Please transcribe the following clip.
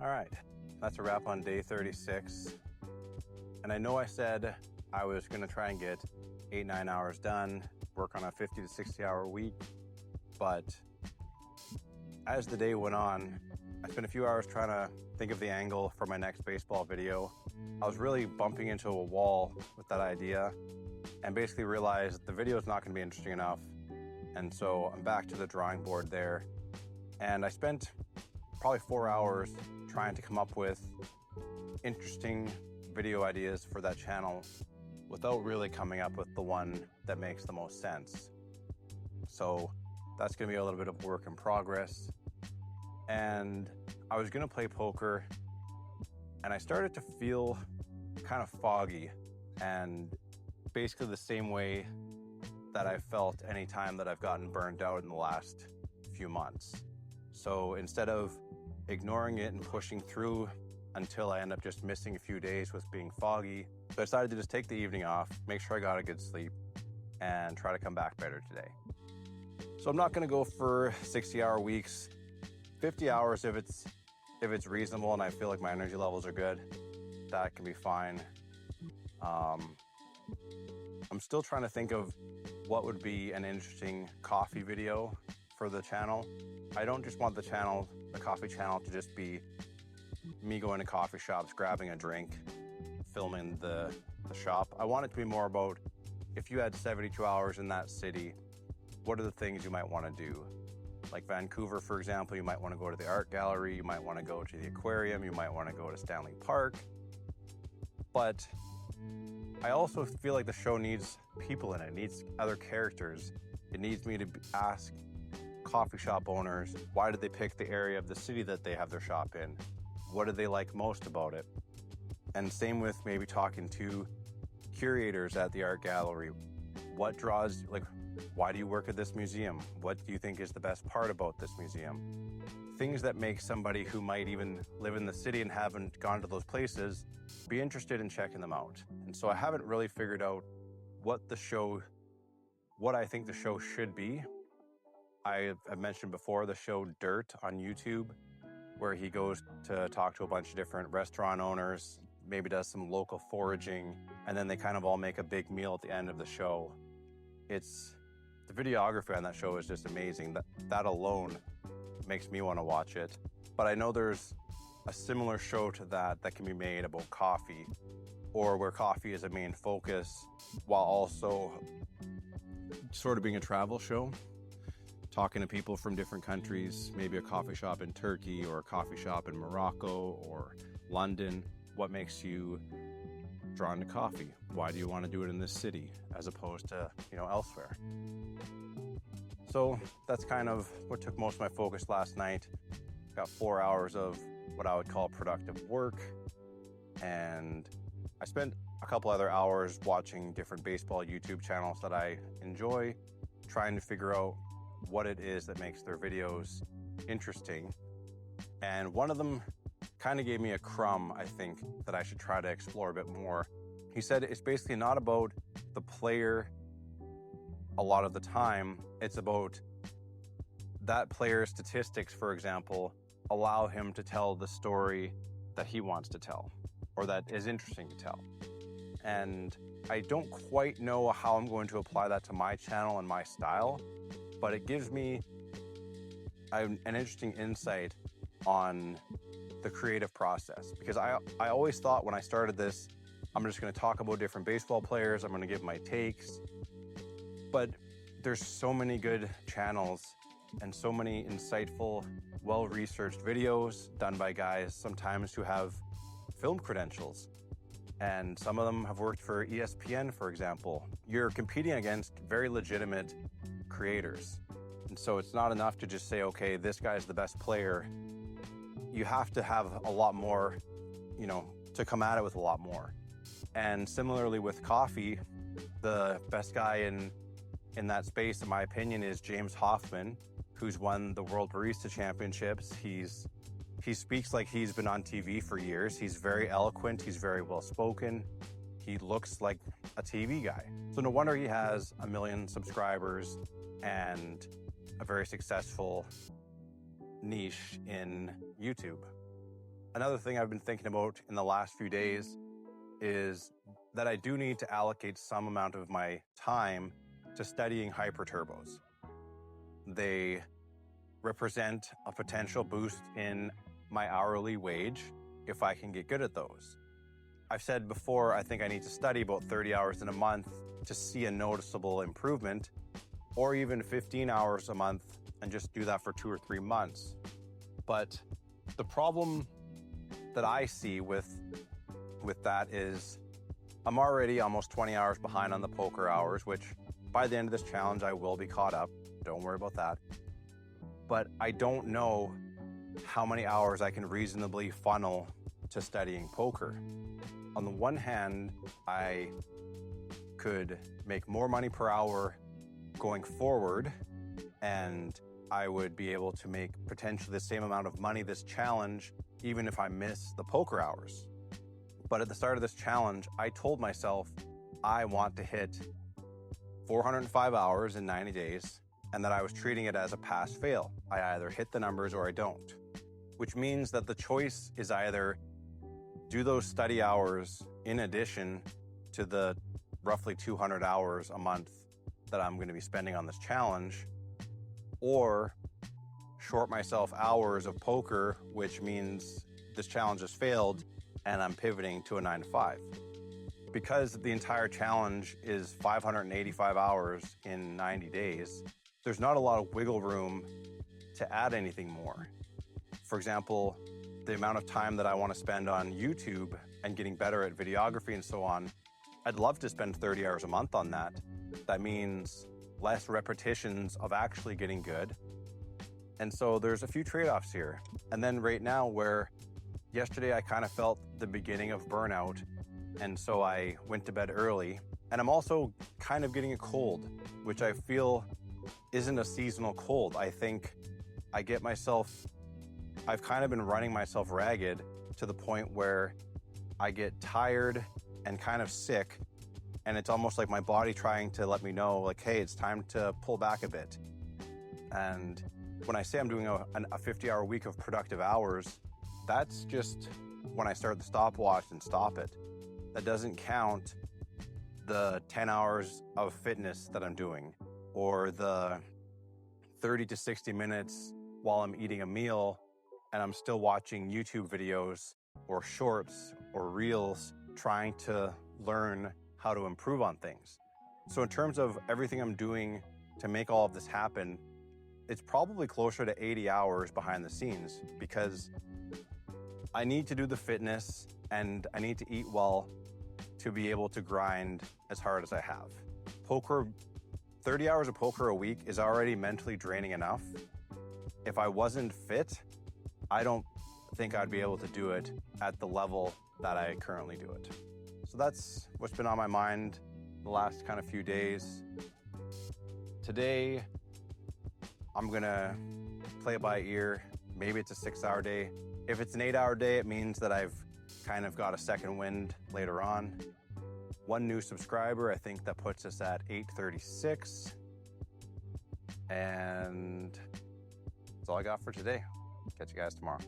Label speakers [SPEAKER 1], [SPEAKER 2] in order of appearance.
[SPEAKER 1] All right, that's a wrap on day 36. And I know I said I was gonna try and get 8-9 hours done, work on a 50 to 60 hour week, but as the day went on, I spent a few hours trying to think of the angle for my next baseball video. I was really bumping into a wall with that idea and basically realized the video is not gonna be interesting enough. And so I'm back to the drawing board there. And I spent probably 4 hours trying to come up with interesting video ideas for that channel without really coming up with the one that makes the most sense. So that's gonna be a little bit of work in progress. And I was gonna play poker and I started to feel kind of foggy, and basically the same way that I felt anytime that I've gotten burned out in the last few months. So instead of ignoring it and pushing through until I end up just missing a few days with being foggy, so I decided to just take the evening off, make sure I got a good sleep, and try to come back better today. So I'm not gonna go for 60-hour weeks. 50 hours if it's reasonable and I feel like my energy levels are good, that can be fine. I'm still trying to think of what would be an interesting coffee video for the channel. I don't just want the coffee channel to just be me going to coffee shops, grabbing a drink, filming the shop. I want it to be more about, if you had 72 hours in that city, what are the things you might want to do? Like Vancouver, for example, you might want to go to the art gallery, you might want to go to the aquarium, you might want to go to Stanley Park. But I also feel like the show needs people in it. It needs other characters. It needs me to ask coffee shop owners, why did they pick the area of the city that they have their shop in? What did they like most about it? And same with maybe talking to curators at the art gallery. What draws, why do you work at this museum? What do you think is the best part about this museum? Things that make somebody who might even live in the city and haven't gone to those places be interested in checking them out. And so I haven't really figured out what I think the show should be. I've mentioned before the show Dirt on YouTube, where he goes to talk to a bunch of different restaurant owners, maybe does some local foraging, and then they kind of all make a big meal at the end of the show. The videography on that show is just amazing. That alone makes me want to watch it. But I know there's a similar show to that can be made about coffee, or where coffee is a main focus while also sort of being a travel show, talking to people from different countries, maybe a coffee shop in Turkey or a coffee shop in Morocco or London. What makes you drawn to coffee? Why do you want to do it in this city as opposed to, elsewhere? So that's kind of what took most of my focus last night. Got 4 hours of what I would call productive work. And I spent a couple other hours watching different baseball YouTube channels that I enjoy, trying to figure out what it is that makes their videos interesting. And one of them kind of gave me a crumb, I think, that I should try to explore a bit more. He said it's basically not about the player a lot of the time. It's about that player's statistics, for example, allow him to tell the story that he wants to tell, or that is interesting to tell. And I don't quite know how I'm going to apply that to my channel and my style, but it gives me an interesting insight on the creative process. Because I always thought when I started this, I'm just going to talk about different baseball players, I'm going to give my takes. But there's so many good channels and so many insightful, well-researched videos done by guys sometimes who have film credentials. And some of them have worked for ESPN, for example. You're competing against very legitimate creators. And so it's not enough to just say, okay, this guy's the best player. You have to have a lot more, to come at it with a lot more. And similarly with coffee, the best guy in that space, in my opinion, is James Hoffman, who's won the World Barista Championships. He speaks like he's been on TV for years. He's very eloquent. He's very well spoken. He looks like a TV guy. So no wonder he has 1 million subscribers and a very successful niche in YouTube. Another thing I've been thinking about in the last few days is that I do need to allocate some amount of my time to studying hyperturbos. They represent a potential boost in my hourly wage if I can get good at those. I've said before, I think I need to study about 30 hours in a month to see a noticeable improvement, or even 15 hours a month and just do that for 2 or 3 months. But the problem that I see with that is I'm already almost 20 hours behind on the poker hours, which by the end of this challenge, I will be caught up. Don't worry about that. But I don't know how many hours I can reasonably funnel to studying poker. On the one hand, I could make more money per hour going forward, and I would be able to make potentially the same amount of money this challenge, even if I miss the poker hours. But at the start of this challenge, I told myself I want to hit 405 hours in 90 days, and that I was treating it as a pass-fail. I either hit the numbers or I don't, which means that the choice is either do those study hours in addition to the roughly 200 hours a month that I'm going to be spending on this challenge, or short myself hours of poker, which means this challenge has failed and I'm pivoting to a 9-to-5. Because the entire challenge is 585 hours in 90 days, there's not a lot of wiggle room to add anything more. For example, the amount of time that I want to spend on YouTube and getting better at videography and so on, I'd love to spend 30 hours a month on that. That means less repetitions of actually getting good. And so there's a few trade-offs here. And then right now, where yesterday I kind of felt the beginning of burnout, and so I went to bed early. And I'm also kind of getting a cold, which I feel isn't a seasonal cold. I think I've kind of been running myself ragged to the point where I get tired and kind of sick, and it's almost like my body trying to let me know, like, hey, it's time to pull back a bit. And when I say I'm doing a 50-hour week of productive hours, that's just when I start the stopwatch and stop it. That doesn't count the 10 hours of fitness that I'm doing, or the 30 to 60 minutes while I'm eating a meal and I'm still watching YouTube videos or shorts or reels trying to learn how to improve on things. So in terms of everything I'm doing to make all of this happen, it's probably closer to 80 hours behind the scenes, because I need to do the fitness and I need to eat well to be able to grind as hard as I have. 30 hours of poker a week is already mentally draining enough. If I wasn't fit, I don't think I'd be able to do it at the level that I currently do it. So that's what's been on my mind the last kind of few days. Today, I'm gonna play it by ear. Maybe it's a 6-hour day. If it's an 8-hour day, it means that I've kind of got a second wind later on. 1 new subscriber, I think that puts us at 836. And that's all I got for today. Catch you guys tomorrow.